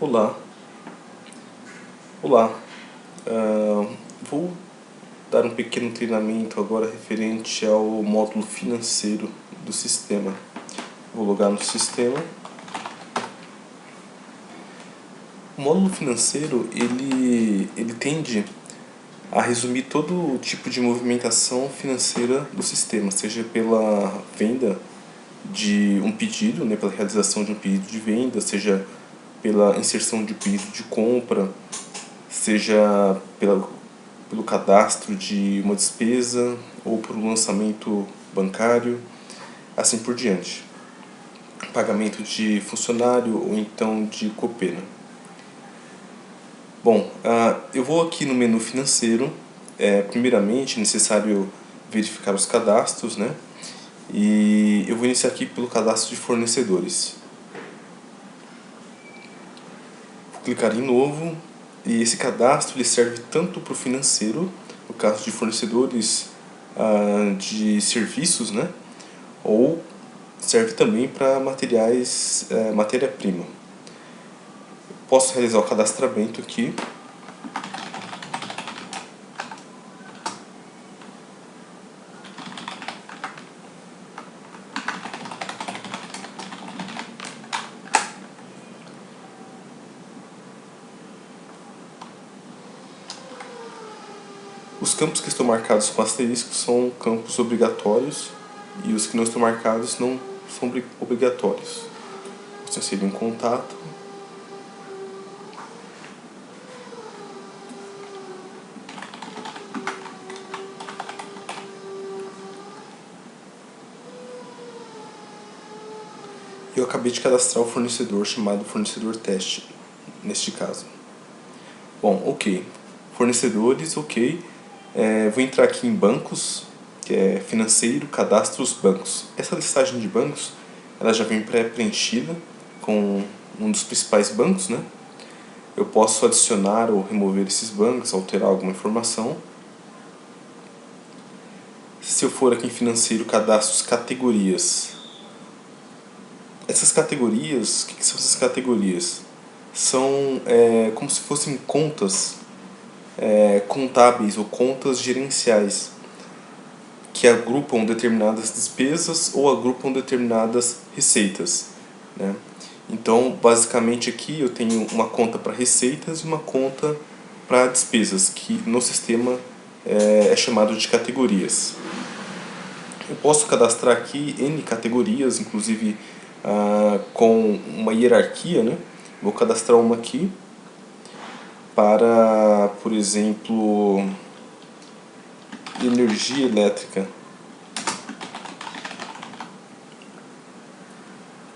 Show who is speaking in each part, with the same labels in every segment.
Speaker 1: Olá, olá. Vou dar um pequeno treinamento agora referente ao módulo financeiro do sistema. Vou logar no sistema. O módulo financeiro ele tende a resumir todo tipo de movimentação financeira do sistema, seja pela venda de um pedido, né, pela realização de um pedido de venda, seja pela inserção de um pedido de compra, seja pelo cadastro de uma despesa ou pelo lançamento bancário, assim por diante. Pagamento de funcionário ou então de copeira. Bom, eu vou aqui no menu financeiro. Primeiramente é necessário verificar os cadastros, né? E eu vou iniciar aqui pelo cadastro de fornecedores. Vou clicar em novo. E esse cadastro ele serve tanto para o financeiro, no caso de fornecedores de serviços, né? Ou serve também para materiais, matéria-prima. Posso realizar o cadastramento aqui. Os campos que estão marcados com asterisco são campos obrigatórios e os que não estão marcados não são obrigatórios. Você insere um contato. Eu acabei de cadastrar o fornecedor chamado fornecedor teste, neste caso. Bom, ok. Fornecedores, ok. Vou entrar aqui em bancos, que é financeiro, cadastros, bancos. Essa listagem de bancos, ela já vem pré-preenchida com um dos principais bancos, né? Eu posso adicionar ou remover esses bancos, alterar alguma informação. Se eu for aqui em financeiro, cadastros, categorias. Essas categorias, o que são essas categorias? São como se fossem contas contábeis ou contas gerenciais que agrupam determinadas despesas ou agrupam determinadas receitas, né? Então, basicamente aqui eu tenho uma conta para receitas e uma conta para despesas, que no sistema é chamado de categorias. Eu posso cadastrar aqui N categorias, inclusive com uma hierarquia, né? Vou cadastrar uma aqui para, por exemplo, energia elétrica.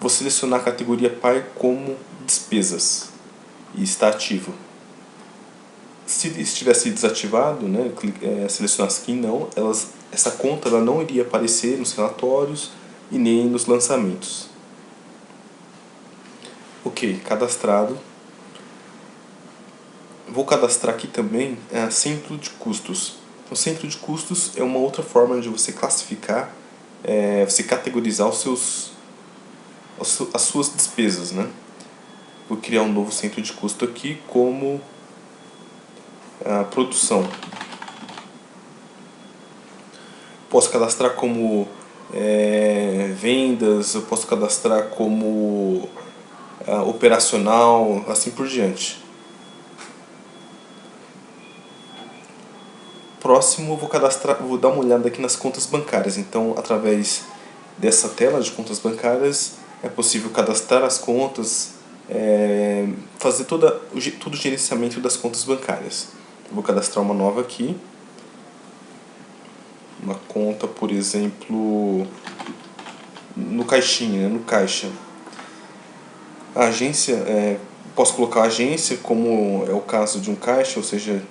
Speaker 1: Vou selecionar a categoria PAI como despesas e está ativo. Se estivesse desativado, né, selecionasse aqui não, essa conta ela não iria aparecer nos relatórios e nem nos lançamentos. Ok, cadastrado. Vou cadastrar aqui também centro de custos. O centro de custos é uma outra forma de você classificar, você categorizar as suas despesas, né? Vou criar um novo centro de custo aqui como produção. Posso cadastrar como vendas, eu posso cadastrar como operacional, assim por diante. Próximo, vou dar uma olhada aqui nas contas bancárias. Então, através dessa tela de contas bancárias, é possível cadastrar as contas, fazer todo o gerenciamento das contas bancárias. Vou cadastrar uma nova aqui. Uma conta, por exemplo, no caixinha, no caixa. A agência, posso colocar a agência, como é o caso de um caixa, ou seja,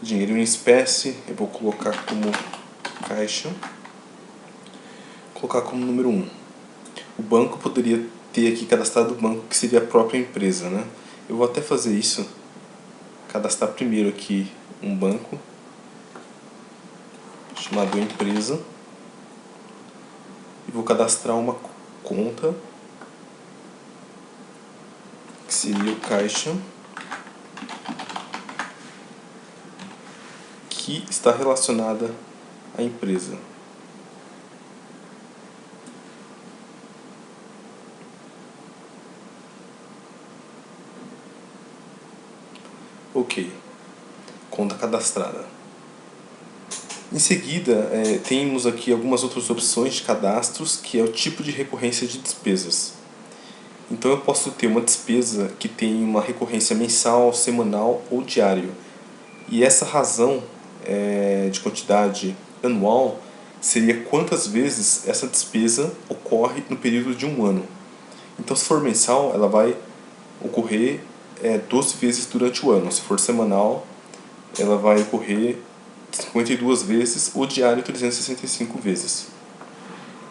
Speaker 1: dinheiro em espécie. Eu vou colocar como caixa. Colocar como número 1. O banco poderia ter aqui cadastrado o banco, que seria a própria empresa, né? Eu vou até fazer isso. Cadastrar primeiro aqui um banco chamado empresa. E vou cadastrar uma conta que seria o caixa que está relacionada à empresa. Ok, conta cadastrada. Em seguida, temos aqui algumas outras opções de cadastros, que é o tipo de recorrência de despesas. Então eu posso ter uma despesa que tem uma recorrência mensal, semanal ou diário. E essa razão de quantidade anual seria quantas vezes essa despesa ocorre no período de um ano. Então se for mensal, ela vai ocorrer 12 vezes durante o ano. Se for semanal, ela vai ocorrer 52 vezes, ou diário 365 vezes.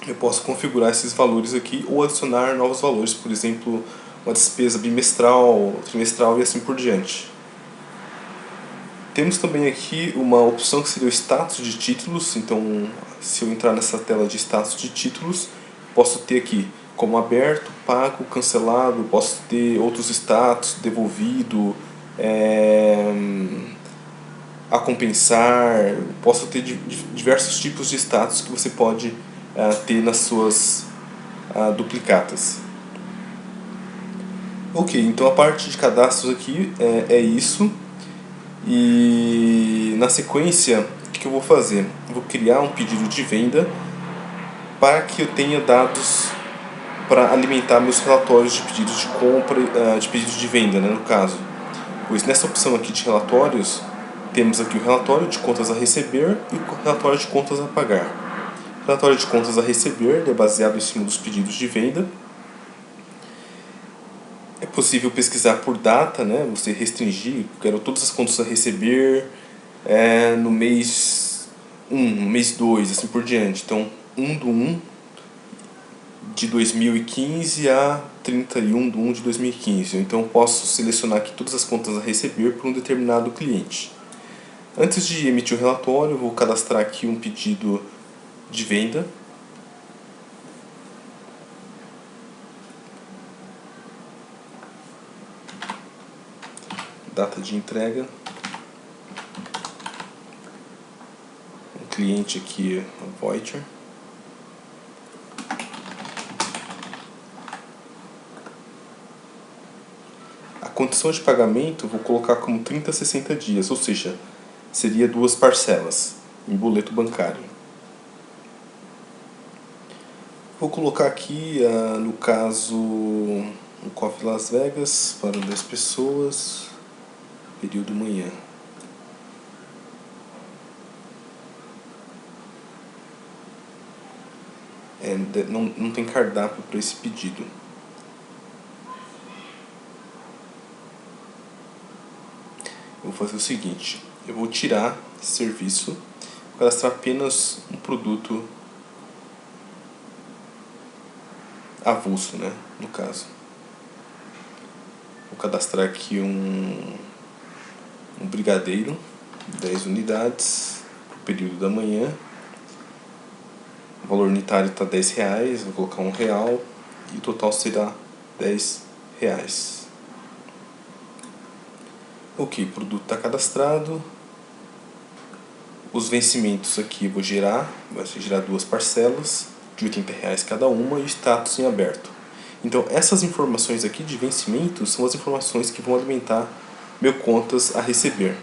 Speaker 1: Eu posso configurar esses valores aqui ou adicionar novos valores, por exemplo, uma despesa bimestral, trimestral e assim por diante. Temos também aqui uma opção que seria o status de títulos. Então, se eu entrar nessa tela de status de títulos, posso ter aqui como aberto, pago, cancelado, posso ter outros status, devolvido, a compensar, posso ter diversos tipos de status que você pode ter nas suas duplicatas. Ok, então a parte de cadastros aqui é isso. E na sequência, o que eu vou fazer? Eu vou criar um pedido de venda para que eu tenha dados para alimentar meus relatórios de pedidos de compra, de pedidos de venda, né, no caso. Pois nessa opção aqui de relatórios, temos aqui o relatório de contas a receber e o relatório de contas a pagar. O relatório de contas a receber é baseado em cima dos pedidos de venda. É possível pesquisar por data, né? Você restringir, quero todas as contas a receber no mês 1, no mês 2, assim por diante. Então, 1/1 de 2015 a 31/1 de 2015. Então, eu posso selecionar aqui todas as contas a receber por um determinado cliente. Antes de emitir o relatório, eu vou cadastrar aqui um pedido de venda. Data de entrega. O cliente aqui é o Voyager. A condição de pagamento eu vou colocar como 30 a 60 dias, ou seja, seria 2 parcelas em boleto bancário. Vou colocar aqui, no caso, um Coffee Las Vegas para 10 pessoas, período manhã. Não tem cardápio para esse pedido. Eu vou fazer o seguinte, eu vou tirar esse serviço, vou cadastrar apenas um produto avulso, né, no caso. Vou cadastrar aqui um brigadeiro, 10 unidades, no período da manhã. O valor unitário está R$10, vou colocar R$1 e o total será R$10. Ok, o produto está cadastrado. Os vencimentos aqui eu vou gerar, vai gerar 2 parcelas de R$80 cada uma e o status em aberto. Então essas informações aqui de vencimento são as informações que vão alimentar meu contas a receber.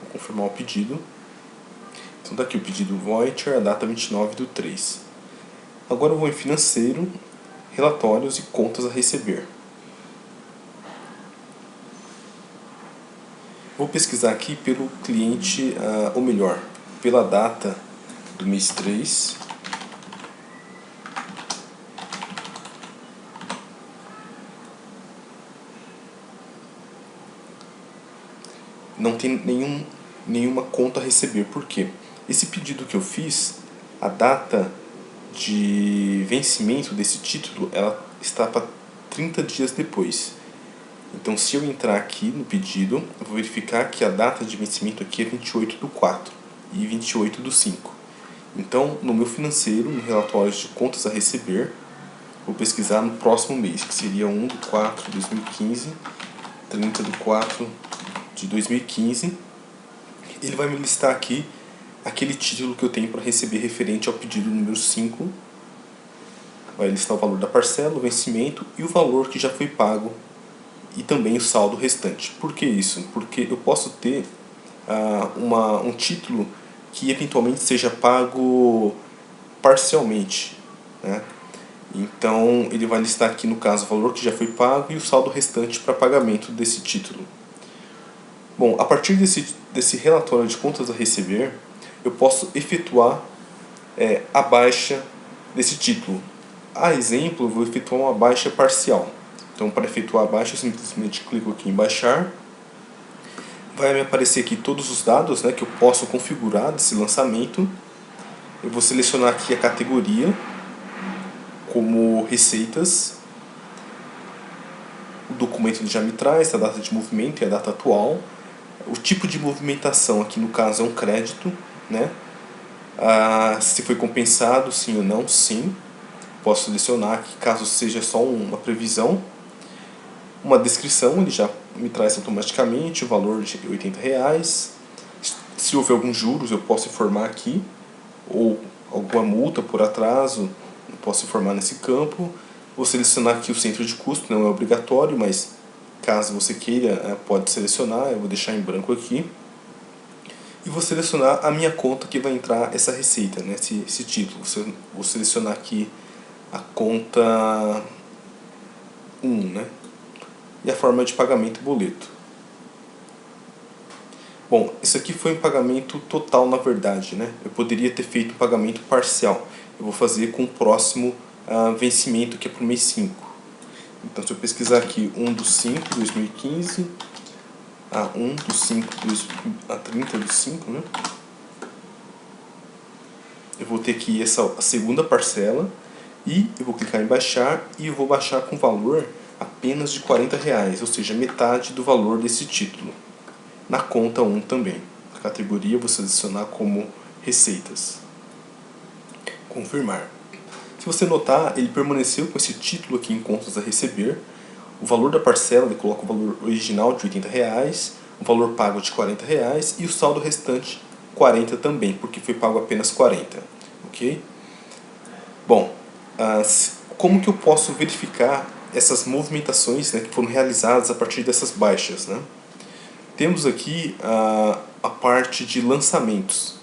Speaker 1: Vou confirmar o pedido. Então daqui o pedido Voyager, a data 29/3. Agora eu vou em financeiro, relatórios e contas a receber. Vou pesquisar aqui pelo cliente, ou melhor, pela data do mês 3. Não tem nenhuma conta a receber. Por quê? Esse pedido que eu fiz, a data de vencimento desse título, ela está para 30 dias depois. Então, se eu entrar aqui no pedido, eu vou verificar que a data de vencimento aqui é 28/4 e 28/5. Então, no meu financeiro, no relatório de contas a receber, Vou pesquisar no próximo mês, que seria 1/4/2015, 30/4/2015. Ele vai me listar aqui aquele título que eu tenho para receber referente ao pedido número 5. Vai listar o valor da parcela, o vencimento e o valor que já foi pago e também o saldo restante. Por que isso? Porque eu posso ter um título que eventualmente seja pago parcialmente, né? Então ele vai listar aqui no caso o valor que já foi pago e o saldo restante para pagamento desse título. Bom, a partir desse relatório de contas a receber, eu posso efetuar a baixa desse título. A exemplo, eu vou efetuar uma baixa parcial. Então, para efetuar a baixa, eu simplesmente clico aqui em baixar. Vai me aparecer aqui todos os dados, né, que eu posso configurar desse lançamento. Eu vou selecionar aqui a categoria como receitas. O documento ele já me traz a data de movimento e a data atual. O tipo de movimentação aqui no caso é um crédito, né? Se foi compensado, sim ou não, sim. Posso selecionar aqui caso seja só uma previsão. Uma descrição, ele já me traz automaticamente o valor de R$80. Se houver alguns juros, eu posso informar aqui, ou alguma multa por atraso, eu posso informar nesse campo. Vou selecionar aqui o centro de custo, não é obrigatório, mas caso você queira, pode selecionar, eu vou deixar em branco aqui. E vou selecionar a minha conta que vai entrar essa receita, né, esse título. Vou selecionar aqui a conta 1, né? E a forma de pagamento boleto. Bom, isso aqui foi um pagamento total na verdade, né? Eu poderia ter feito um pagamento parcial. Eu vou fazer com o próximo vencimento, que é para o mês 5. Então, se eu pesquisar aqui 1/5/2015 a 30/5, né? Eu vou ter aqui a segunda parcela e eu vou clicar em baixar e eu vou baixar com valor apenas de R$40, ou seja, metade do valor desse título. Na conta 1 também. A categoria eu vou selecionar como receitas. Confirmar. Se você notar, ele permaneceu com esse título aqui em contas a receber. O valor da parcela, ele coloca o valor original de R$80, o valor pago de R$40 e o saldo restante 40 também, porque foi pago apenas 40. Ok? Bom, como que eu posso verificar essas movimentações, né, que foram realizadas a partir dessas baixas, né? Temos aqui a parte de lançamentos.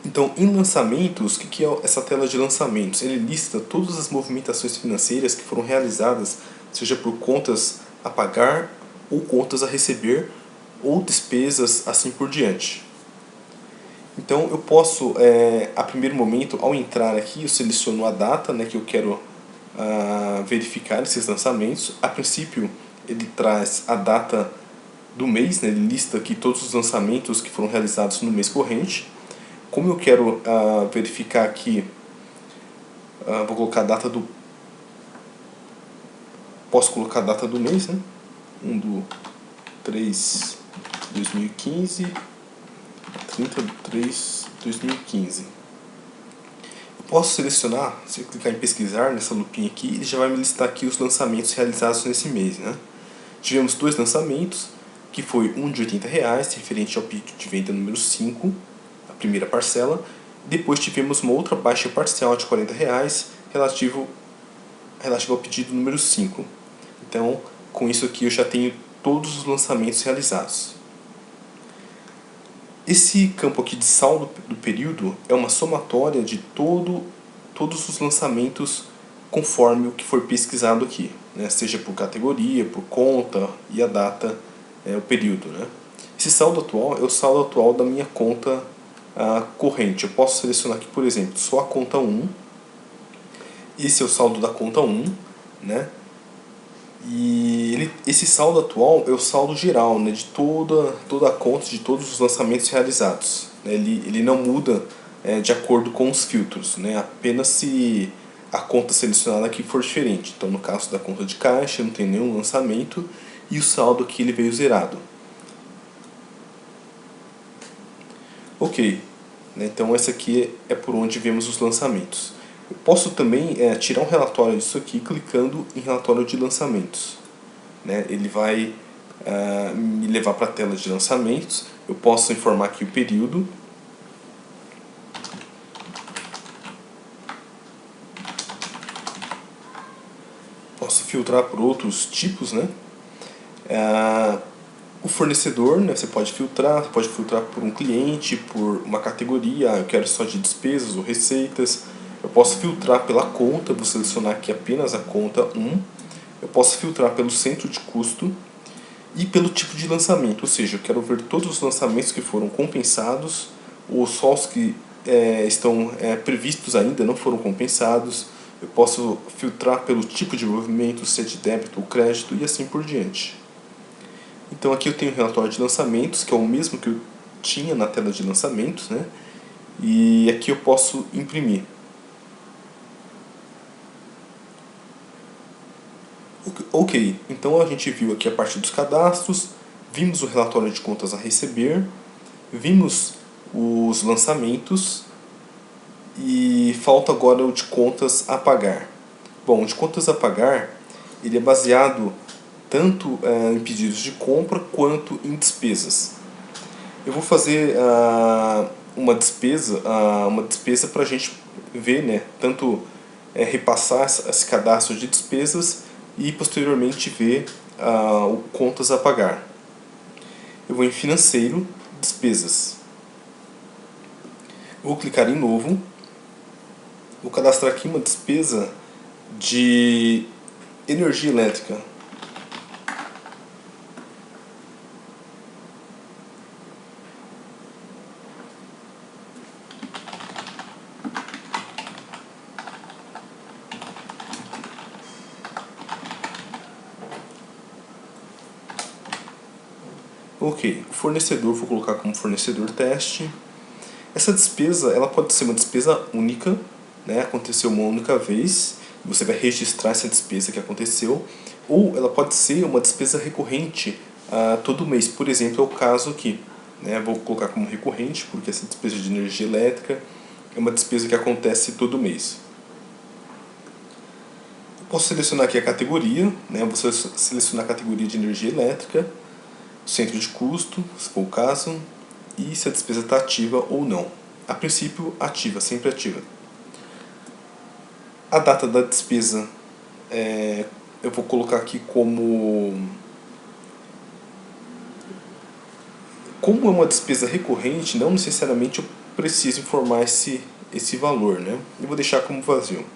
Speaker 1: Então, em lançamentos, o que é essa tela de lançamentos? Ele lista todas as movimentações financeiras que foram realizadas, seja por contas a pagar, ou contas a receber, ou despesas, assim por diante. Então, eu posso, a primeiro momento, ao entrar aqui, eu seleciono a data, né, que eu quero verificar esses lançamentos. A princípio, ele traz a data do mês, né, ele lista aqui todos os lançamentos que foram realizados no mês corrente. Como eu quero verificar aqui, vou colocar a data do... Posso colocar a data do mês, né? 1/3/2015, 30/3/2015. Eu posso selecionar, se eu clicar em pesquisar nessa lupinha aqui, ele já vai me listar aqui os lançamentos realizados nesse mês, né? Tivemos 2 lançamentos, que foi um de R$80, referente ao pedido de venda número 5, a primeira parcela. Depois tivemos uma outra baixa parcial de R$40, relativo ao pedido número 5. Então, com isso aqui eu já tenho todos os lançamentos realizados. Esse campo aqui de saldo do período é uma somatória de todos os lançamentos conforme o que for pesquisado aqui, né? Seja por categoria, por conta e a data, o período, né? Esse saldo atual é o saldo atual da minha conta corrente. Eu posso selecionar aqui, por exemplo, só a conta 1. Esse é o saldo da conta 1, né? E esse saldo atual é o saldo geral, né, de toda a conta, de todos os lançamentos realizados. Ele não muda de acordo com os filtros, né? Apenas se a conta selecionada aqui for diferente. Então, no caso da conta de caixa, não tem nenhum lançamento e o saldo aqui ele veio zerado. Ok, né? Então essa aqui é por onde vemos os lançamentos. Eu posso também tirar um relatório disso aqui clicando em relatório de lançamentos, né? Ele vai me levar para a tela de lançamentos. Eu posso informar aqui o período. Posso filtrar por outros tipos, né? O fornecedor, né? Você pode filtrar por um cliente, por uma categoria. Eu quero só de despesas ou receitas. Eu posso filtrar pela conta, vou selecionar aqui apenas a conta 1. Eu posso filtrar pelo centro de custo e pelo tipo de lançamento, ou seja, eu quero ver todos os lançamentos que foram compensados ou só os que estão previstos ainda, não foram compensados. Eu posso filtrar pelo tipo de movimento, se é de débito ou crédito e assim por diante. Então aqui eu tenho o relatório de lançamentos, que é o mesmo que eu tinha na tela de lançamentos, né? E aqui eu posso imprimir. Ok, então a gente viu aqui a parte dos cadastros, vimos o relatório de contas a receber, vimos os lançamentos e falta agora o de contas a pagar. Bom, o de contas a pagar ele é baseado tanto em pedidos de compra quanto em despesas. Eu vou fazer uma despesa para a gente ver, né, tanto repassar esse cadastro de despesas e posteriormente ver o contas a pagar. Eu vou em financeiro, despesas. Vou clicar em novo. Vou cadastrar aqui uma despesa de energia elétrica. Ok, o fornecedor vou colocar como fornecedor teste. Essa despesa ela pode ser uma despesa única, né? Aconteceu uma única vez, você vai registrar essa despesa que aconteceu, ou ela pode ser uma despesa recorrente todo mês. Por exemplo, é o caso aqui, né? Vou colocar como recorrente porque essa despesa de energia elétrica é uma despesa que acontece todo mês. Eu posso selecionar aqui a categoria, né? Vou selecionar a categoria de energia elétrica, centro de custo, se for o caso, e se a despesa está ativa ou não. A princípio, ativa, sempre ativa. A data da despesa eu vou colocar aqui como é uma despesa recorrente, não necessariamente eu preciso informar esse valor, né? Eu vou deixar como vazio.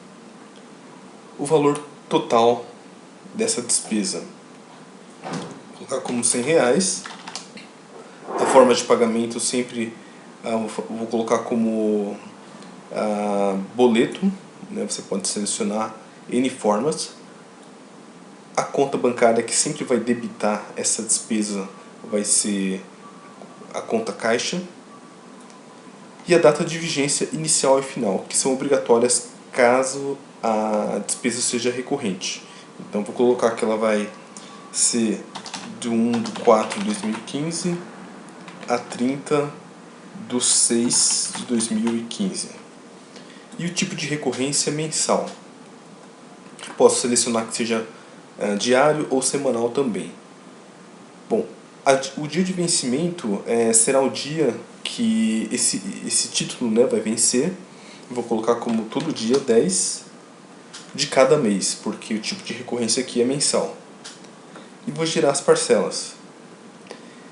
Speaker 1: O valor total dessa despesa. Vou colocar como R$100. A forma de pagamento sempre vou colocar como boleto, né? Você pode selecionar N formas. A conta bancária que sempre vai debitar essa despesa vai ser a conta caixa. E a data de vigência inicial e final, que são obrigatórias caso a despesa seja recorrente. Então vou colocar que ela vai ser de 1/4/2015 a 30/6/2015. E o tipo de recorrência mensal. Posso selecionar que seja diário ou semanal também. Bom, o dia de vencimento será o dia que esse título, né, vai vencer. Eu vou colocar como todo dia 10 de cada mês, porque o tipo de recorrência aqui é mensal. E vou girar as parcelas.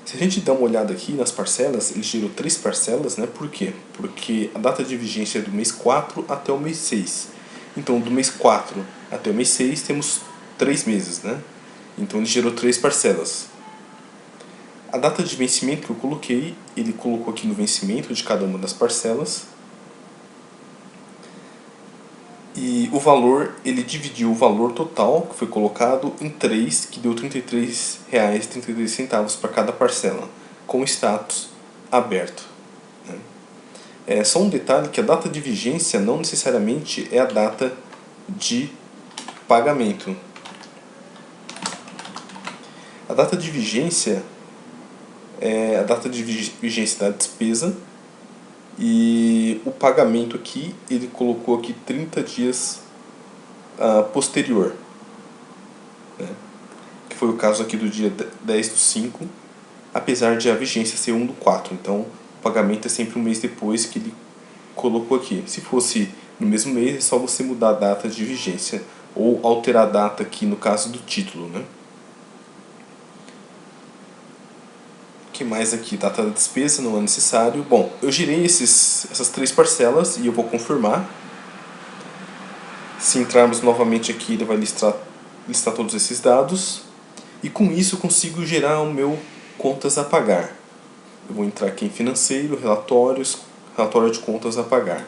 Speaker 1: Se a gente dá uma olhada aqui nas parcelas, ele gerou 3 parcelas, né? Por quê? Porque a data de vigência é do mês 4 até o mês 6. Então, do mês 4 até o mês 6 temos 3 meses, né? Então ele gerou 3 parcelas. A data de vencimento que eu coloquei, ele colocou aqui no vencimento de cada uma das parcelas. E o valor, ele dividiu o valor total que foi colocado em 3, que deu R$33,33 para cada parcela, com status aberto. Só um detalhe que a data de vigência não necessariamente é a data de pagamento. A data de vigência é a data de vigência da despesa E o pagamento aqui, ele colocou aqui 30 dias posterior, né? Que foi o caso aqui do dia 10/5, apesar de a vigência ser 1/4. Então, o pagamento é sempre um mês depois que ele colocou aqui. Se fosse no mesmo mês, é só você mudar a data de vigência ou alterar a data aqui no caso do título, né? O que mais aqui? Data da despesa, não é necessário. Bom, eu girei essas 3 parcelas e eu vou confirmar. Se entrarmos novamente aqui, ele vai listar todos esses dados. E com isso eu consigo gerar o meu contas a pagar. Eu vou entrar aqui em financeiro, relatórios, relatório de contas a pagar.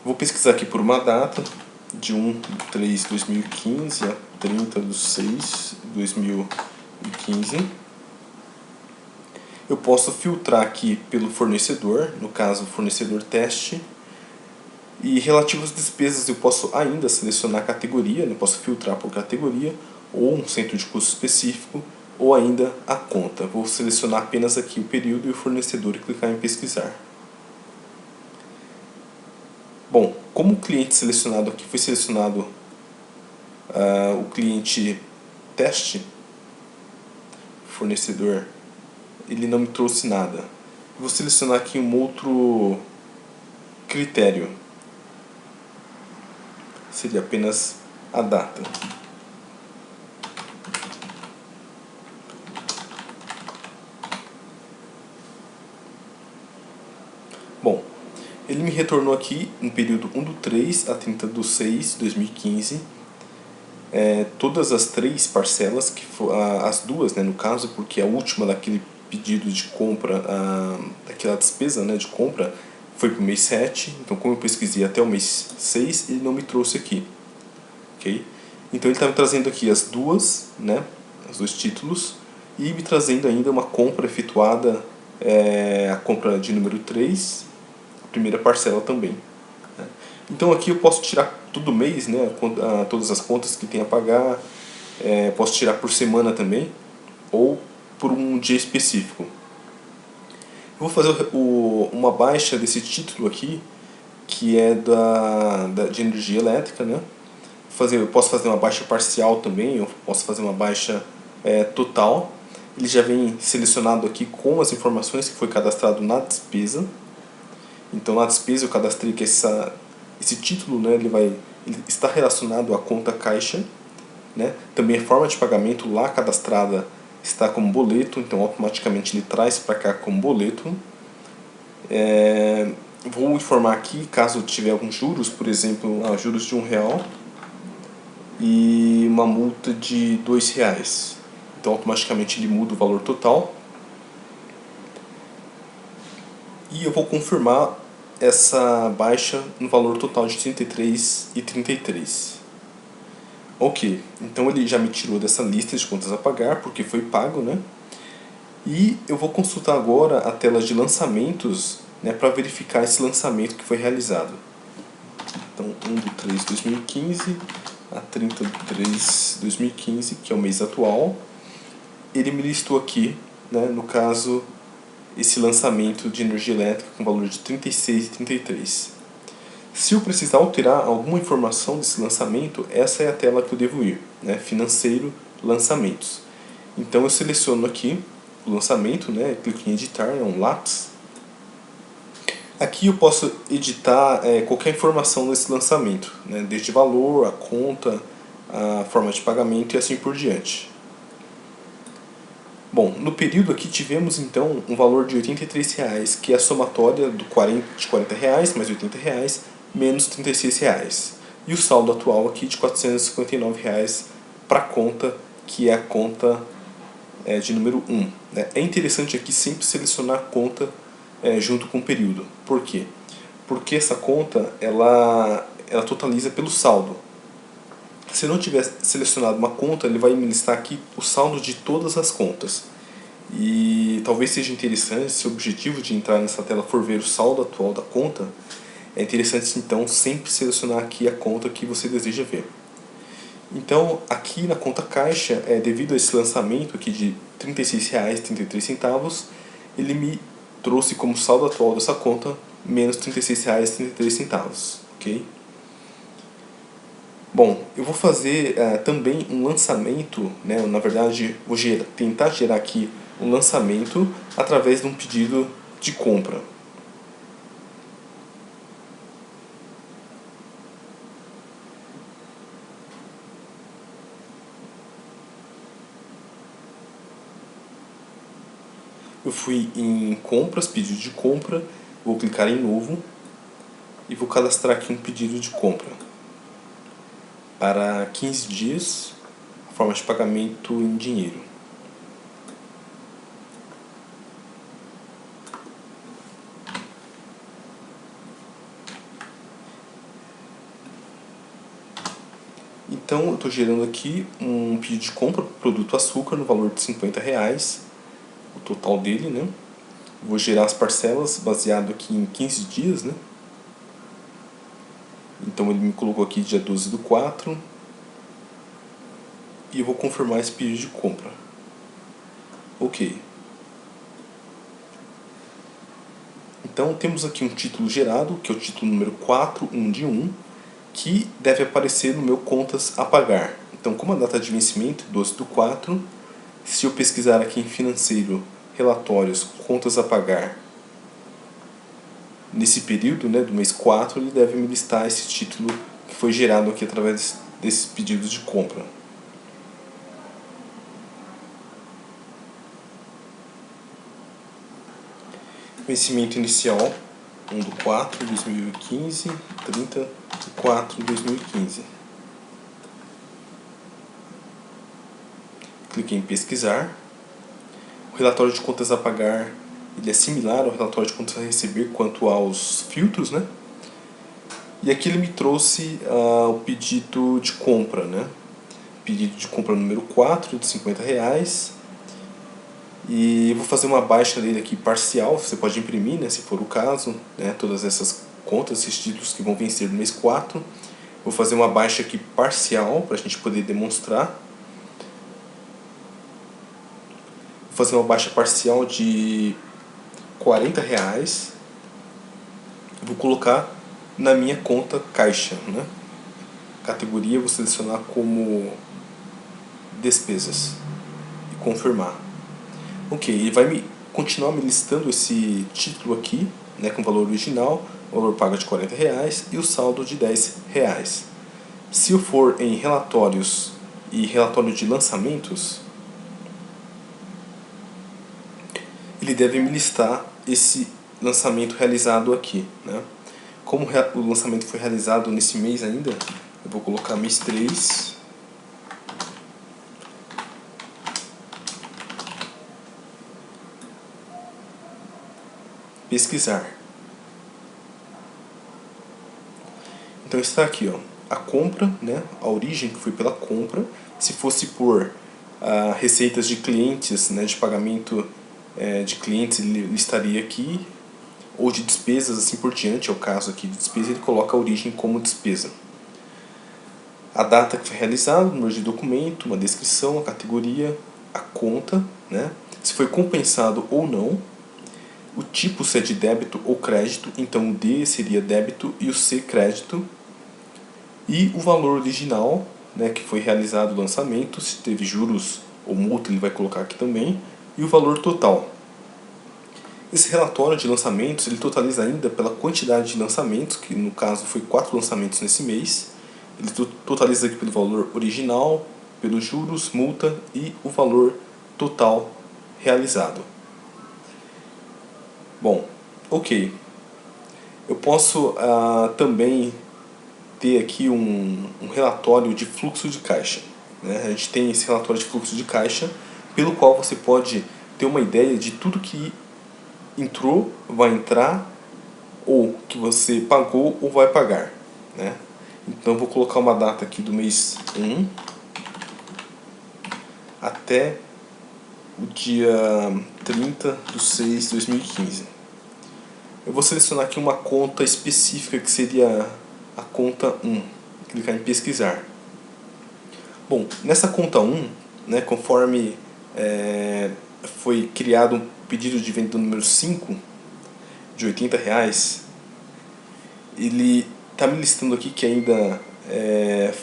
Speaker 1: Vou pesquisar aqui por uma data, de 1/3/2015 a 30/6/2015. Eu posso filtrar aqui pelo fornecedor, no caso fornecedor teste. E relativo às despesas eu posso ainda selecionar a categoria, eu posso filtrar por categoria, ou um centro de custo específico, ou ainda a conta. Vou selecionar apenas aqui o período e o fornecedor e clicar em pesquisar. Bom, como o cliente selecionado aqui foi selecionado o cliente teste, fornecedor, ele não me trouxe nada. Vou selecionar aqui um outro critério. Seria apenas a data. Bom, ele me retornou aqui no período 1/3 a 30/6/2015 todas as 3 parcelas, as duas, né, no caso, porque a última daquele pedido de compra, daquela despesa, né, de compra, foi para o mês 7, então como eu pesquisei até o mês 6, ele não me trouxe aqui. Okay? Então ele está me trazendo aqui as duas, né, os 2 títulos, e me trazendo ainda uma compra efetuada, a compra de número 3, a primeira parcela também. Né? Então aqui eu posso tirar todo mês, né, todas as contas que tem a pagar, posso tirar por semana também, ou por um dia específico. Eu vou fazer uma baixa desse título aqui, que é de energia elétrica, né? Eu posso fazer uma baixa parcial também, eu posso fazer uma baixa total. Ele já vem selecionado aqui com as informações que foi cadastrado na despesa. Então na despesa eu cadastrei que esse título, né, ele está relacionado à conta caixa, né? Também a forma de pagamento lá cadastrada está como boleto, então automaticamente ele traz para cá como boleto. Vou informar aqui, caso tiver alguns juros, por exemplo, juros de R$1 e uma multa de R$2. Então automaticamente ele muda o valor total. E eu vou confirmar essa baixa no valor total de 33,33. Ok, então ele já me tirou dessa lista de contas a pagar, porque foi pago, né? E eu vou consultar agora a tela de lançamentos, né, para verificar esse lançamento que foi realizado. Então, 1/3/2015 a 30/3/2015, que é o mês atual. Ele me listou aqui, né, no caso, esse lançamento de energia elétrica com valor de 36,33. Se eu precisar alterar alguma informação desse lançamento, essa é a tela que eu devo ir, né? Financeiro, lançamentos. Então eu seleciono aqui o lançamento, né? Clico em editar, é um lápis. Aqui eu posso editar qualquer informação desse lançamento, né? Desde valor, a conta, a forma de pagamento e assim por diante. Bom, no período aqui tivemos então um valor de R$83, que é a somatória de R$40 mais R$80 menos R$36. E o saldo atual aqui de R$459 para a conta, que é a conta de número 1. Né? É interessante aqui sempre selecionar a conta junto com o período. Por quê? Porque essa conta ela totaliza pelo saldo. Se eu não tiver selecionado uma conta, ele vai me listar aqui o saldo de todas as contas. E talvez seja interessante, se o objetivo de entrar nessa tela for ver o saldo atual da conta, é interessante então sempre selecionar aqui a conta que você deseja ver. Então aqui na conta caixa, devido a esse lançamento aqui de R$36,33, ele me trouxe como saldo atual dessa conta menos R$ 36,33, ok? Bom, eu vou fazer também um lançamento, né? Na verdade, vou tentar gerar aqui um lançamento através de um pedido de compra. Eu fui em compras, pedido de compra, vou clicar em novo e vou cadastrar aqui um pedido de compra para 15 dias, forma de pagamento em dinheiro. Então eu estou gerando aqui um pedido de compra para o produto açúcar no valor de R$50, o total dele, né? Vou gerar as parcelas baseado aqui em 15 dias, né? Então ele me colocou aqui dia 12/4 e eu vou confirmar esse pedido de compra. Ok. Então temos aqui um título gerado, que é o título número 41 de 1, que deve aparecer no meu contas a pagar. Então, como a data de vencimento é 12/4, se eu pesquisar aqui em financeiro, relatórios, contas a pagar, nesse período, né, do mês 4, ele deve me listar esse título que foi gerado aqui através desses pedidos de compra. Vencimento inicial 1/4/2015, 30/4/2015. Cliquei em pesquisar. O relatório de contas a pagar ele é similar ao relatório de contas a receber quanto aos filtros, né? E aqui ele me trouxe o pedido de compra, né? Pedido de compra número 4 de R$50. E eu vou fazer uma baixa dele aqui parcial, você pode imprimir, né, se for o caso, né, todas essas contas, esses títulos que vão vencer no mês 4. Vou fazer uma baixa aqui parcial para a gente poder demonstrar. Vou fazer uma baixa parcial de R$40. Vou colocar na minha conta caixa, né? Categoria vou selecionar como despesas e confirmar. Ok, ele vai continuar me listando esse título aqui, né, com o valor original, o valor pago de R$40 e o saldo de R$10. Se eu for em relatórios e relatório de lançamentos, ele deve me listar esse lançamento realizado aqui, né? Como o lançamento foi realizado nesse mês ainda, eu vou colocar mês 3. Pesquisar. Então está aqui, ó, a compra, né, a origem que foi pela compra. Se fosse por receitas de clientes, né, de pagamento de clientes, ele estaria aqui, ou de despesas, assim por diante. É o caso aqui de despesa, ele coloca a origem como despesa. A data que foi realizado, o número de documento, uma descrição, a categoria, a conta, né, se foi compensado ou não, o tipo se é de débito ou crédito, então o D seria débito e o C crédito, e o valor original, né, que foi realizado o lançamento, se teve juros ou multa ele vai colocar aqui também, e o valor total. Esse relatório de lançamentos ele totaliza ainda pela quantidade de lançamentos, que no caso foi 4 lançamentos nesse mês. Ele totaliza aqui pelo valor original, pelos juros, multa e o valor total realizado. Bom, ok. Eu posso também ter aqui um relatório de fluxo de caixa, né? A gente tem esse relatório de fluxo de caixa, pelo qual você pode ter uma ideia de tudo que entrou, vai entrar, ou que você pagou ou vai pagar, né? Então eu vou colocar uma data aqui do mês 1 até o dia 30/6/2015. Eu vou selecionar aqui uma conta específica que seria a conta 1. Clicar em pesquisar. Bom, nessa conta 1, né, conforme foi criado um pedido de venda número 5, de R$80, ele está me listando aqui que ainda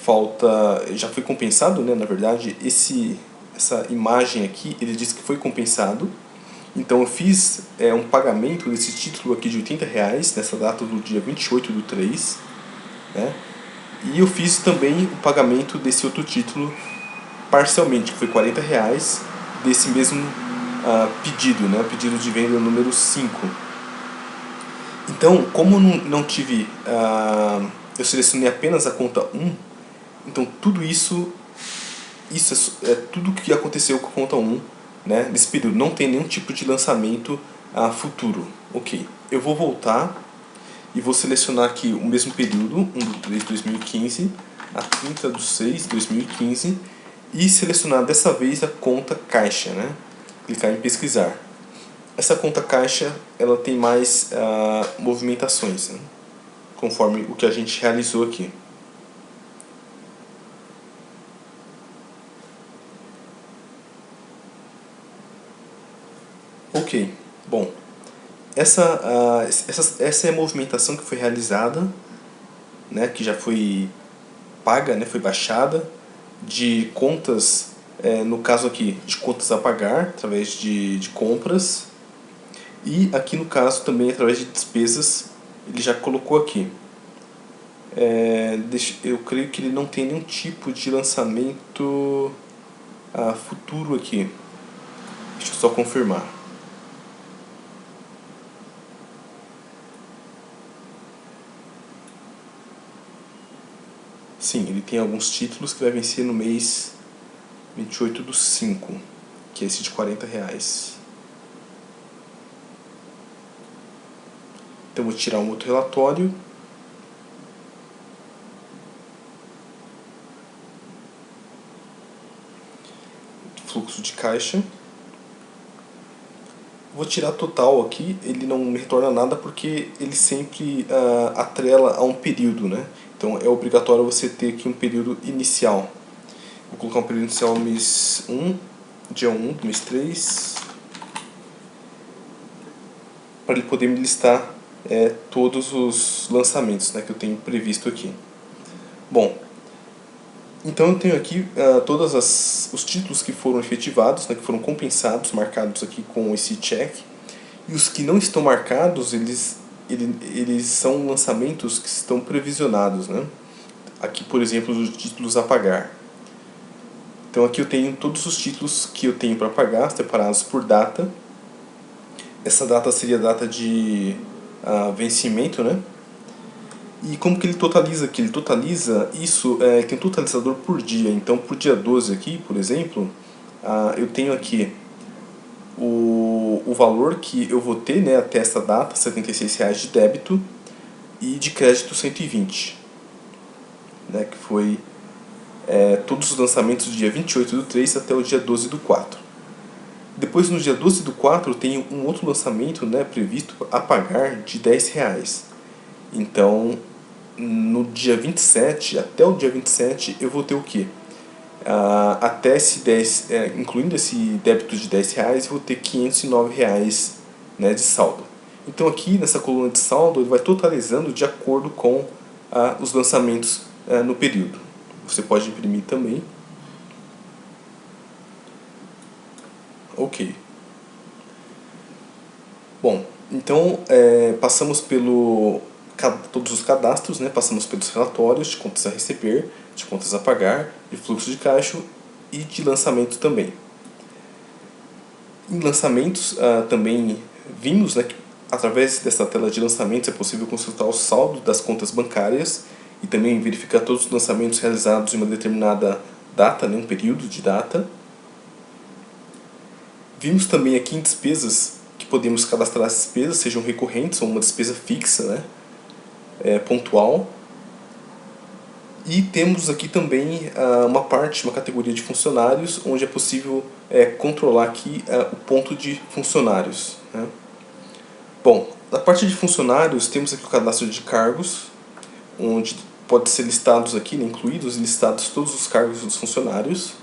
Speaker 1: falta, já foi compensado, né, na verdade, essa imagem aqui, ele diz que foi compensado. Então eu fiz um pagamento desse título aqui de R$80 nessa data do dia 28/3, né? E eu fiz também o pagamento desse outro título parcialmente, que foi R$40 desse mesmo pedido, né? Pedido de venda número 5. Então, como não tive, eu selecionei apenas a conta 1, então tudo isso é tudo que aconteceu com a conta 1, né, nesse período. Não tem nenhum tipo de lançamento futuro. Ok, eu vou voltar e vou selecionar aqui o mesmo período, 1/3/2015 a 30/6/2015, e selecionar dessa vez a conta caixa, né? Clicar em pesquisar. Essa conta caixa, ela tem mais movimentações, né, conforme o que a gente realizou aqui. Ok, bom, essa é a movimentação que foi realizada, né, que já foi paga, né, foi baixada, de contas, no caso aqui, de contas a pagar, através de compras, e aqui no caso também através de despesas, ele já colocou aqui. Eu creio que ele não tem nenhum tipo de lançamento futuro aqui. Deixa eu só confirmar. Sim, ele tem alguns títulos que vai vencer no mês 28/5, que é esse de R$40. Então eu vou tirar um outro relatório. Fluxo de caixa. Vou tirar total aqui, ele não me retorna nada porque ele sempre atrela a um período, né? Então é obrigatório você ter aqui um período inicial. Vou colocar um período inicial no mês 1, dia 1 do mês 3, para ele poder me listar todos os lançamentos, né, que eu tenho previsto aqui. Bom, então eu tenho aqui todos os títulos que foram efetivados, né, que foram compensados, marcados aqui com esse check. E os que não estão marcados, eles são lançamentos que estão previsionados, né? Aqui, por exemplo, os títulos a pagar. Então aqui eu tenho todos os títulos que eu tenho para pagar, separados por data. Essa data seria a data de vencimento, né? E como que ele totaliza aqui? Ele totaliza isso, tem um totalizador por dia. Então, por dia 12 aqui, por exemplo, eu tenho aqui o valor que eu vou ter, né, até essa data, R$76 de débito, e de crédito 120, né, que foi todos os lançamentos do dia 28/3 até o dia 12/4. Depois, no dia 12/4, eu tenho um outro lançamento, né, previsto a pagar de R$10. Então, no dia 27, até o dia 27, eu vou ter o quê? Até esse 10, incluindo esse débito de R$10, eu vou ter R$509, né, de saldo. Então aqui nessa coluna de saldo ele vai totalizando de acordo com os lançamentos no período. Você pode imprimir também. Ok. Bom, então passamos pelo todos os cadastros, né? Passamos pelos relatórios de contas a receber, de contas a pagar, de fluxo de caixa e de lançamento também. Em lançamentos também vimos, né, que através dessa tela de lançamentos é possível consultar o saldo das contas bancárias e também verificar todos os lançamentos realizados em uma determinada data, né, um período de data. Vimos também aqui em despesas que podemos cadastrar as despesas, sejam recorrentes ou uma despesa fixa, né, pontual. E temos aqui também uma categoria de funcionários, onde é possível controlar aqui o ponto de funcionários, né? Bom, na parte de funcionários temos aqui o cadastro de cargos, onde pode ser listados aqui, né, incluídos e listados todos os cargos dos funcionários.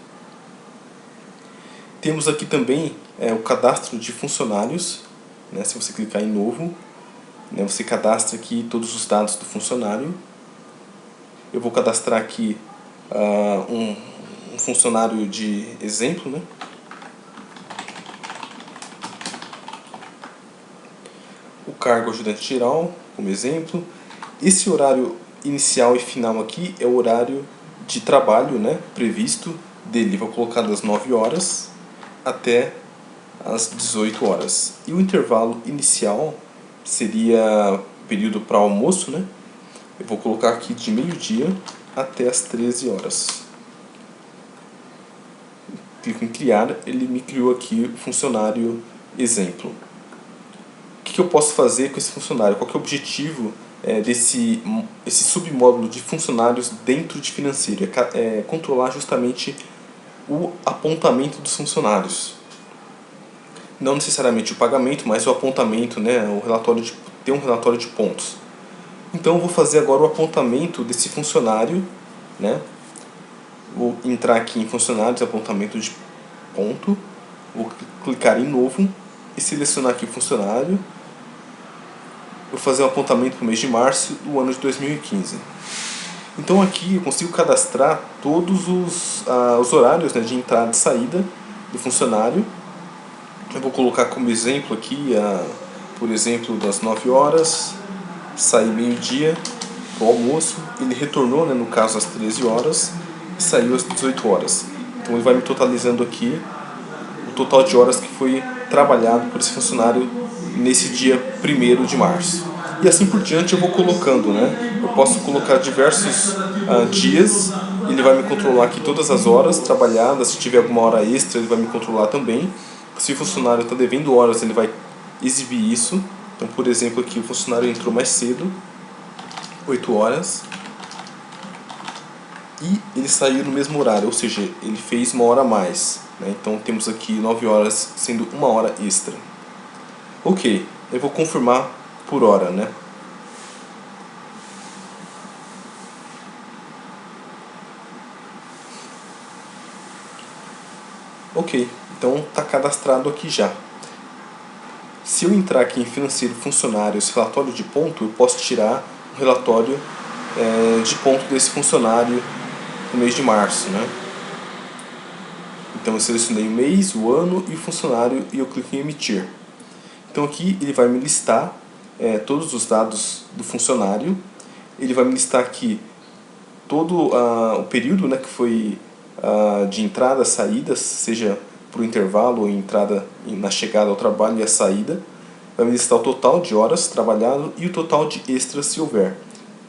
Speaker 1: Temos aqui também o cadastro de funcionários, né, se você clicar em novo. né? Você cadastra aqui todos os dados do funcionário. Eu vou cadastrar aqui um funcionário de exemplo, né? O cargo ajudante geral, como exemplo. Esse horário inicial e final aqui é o horário de trabalho, né, previsto dele. Vou colocar das 9 horas até as 18 horas. E o intervalo inicial seria período para almoço, né? Eu vou colocar aqui de meio-dia até as 13 horas. Clico em criar, ele me criou aqui o funcionário exemplo. O que eu posso fazer com esse funcionário? Qual que é o objetivo desse submódulo de funcionários dentro de financeiro? É controlar justamente o apontamento dos funcionários. Não necessariamente o pagamento, mas o apontamento, né? Ter um relatório de pontos. Então eu vou fazer agora o apontamento desse funcionário, né? Vou entrar aqui em funcionários, apontamento de ponto, vou clicar em novo e selecionar aqui o funcionário. Vou fazer um apontamento para o mês de março do ano de 2015. Então aqui eu consigo cadastrar todos os horários, né, de entrada e saída do funcionário. Eu vou colocar como exemplo aqui, por exemplo, das 9 horas, sair meio-dia para o almoço, ele retornou, né, no caso às 13 horas e saiu às 18 horas. Então ele vai me totalizando aqui o total de horas que foi trabalhado por esse funcionário nesse dia 1º de março. E assim por diante eu vou colocando, né? Eu posso colocar diversos dias, ele vai me controlar aqui todas as horas trabalhadas, se tiver alguma hora extra ele vai me controlar também. Se o funcionário está devendo horas, ele vai exibir isso. Então, por exemplo, aqui o funcionário entrou mais cedo, 8 horas, e ele saiu no mesmo horário, ou seja, ele fez 1 hora a mais, né? Então temos aqui 9 horas sendo 1 hora extra. Ok, eu vou confirmar por hora, né? Ok, então está cadastrado aqui já. Se eu entrar aqui em financeiro funcionários, relatório de ponto, eu posso tirar o relatório de ponto desse funcionário no mês de março, né? Então eu selecionei o mês, o ano e o funcionário e eu clico em emitir. Então aqui ele vai me listar todos os dados do funcionário, ele vai me listar aqui todo o período, né, que foi de entrada, saída, seja para o intervalo ou entrada na chegada ao trabalho e a saída. Vai me listar o total de horas trabalhado e o total de extras se houver.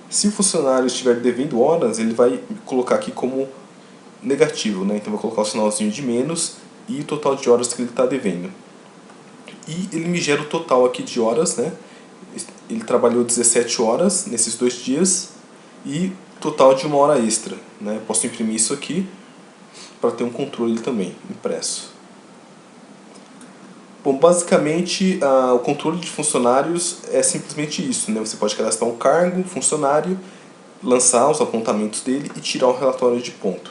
Speaker 1: Se o funcionário estiver devendo horas, ele vai colocar aqui como negativo, né? Então vou colocar o sinalzinho de menos e o total de horas que ele está devendo. E ele me gera o total aqui de horas, né? Ele trabalhou 17 horas nesses 2 dias e total de 1 hora extra, né? Posso imprimir isso aqui para ter um controle também impresso. Bom, basicamente o controle de funcionários é simplesmente isso, né? Você pode cadastrar um cargo, funcionário, lançar os apontamentos dele e tirar o relatório de ponto.